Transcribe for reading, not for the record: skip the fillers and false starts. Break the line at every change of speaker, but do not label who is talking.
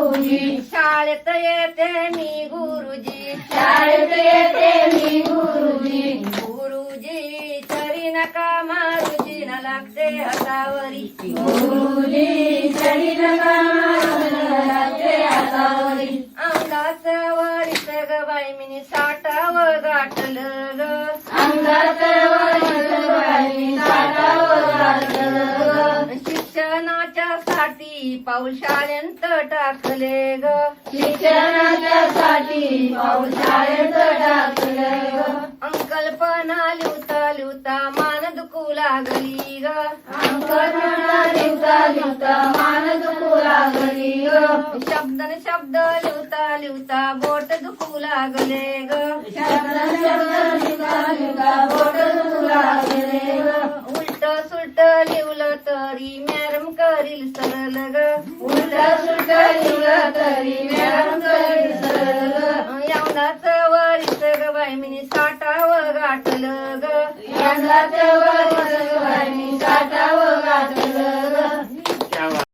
गुरुजी
शाळेत येते मी गुरुजी
शाळेत येते मी गुरुजी
गुरुजी चरी नका मारुजी न लागते हातावरी
गुरुजी चढी नका लागते हातावरी
अंगाच वरीच ग बाई मिनी साठावं गाठलं ग
अंगात वळी साठावं घातलं
शिक्षणाच्या साठी पाऊल शाळेंत टाकले ग
शिक्षणाच्यासाठी पाऊल शाळेत टाकलं
अंकल्पना लिवता लिवता मान दुखू लागली ग
अंकल्पना लिहिता लिहिता मान दुखू लागली
शब्दन शब्द लिवता लिवता बोट दुखू लागले ग
शब्द लिहिता लिहिता बोट दुखू लागले
उलट सुलट लिवलं तरी मॅरम करील सरळ ग
उलट सुलट लिहिलं तरी मॅडम करील सरळ
यवनाच वरीच ग बाई मिनी साठावं गाठलं ग
यंदाचं वर्ष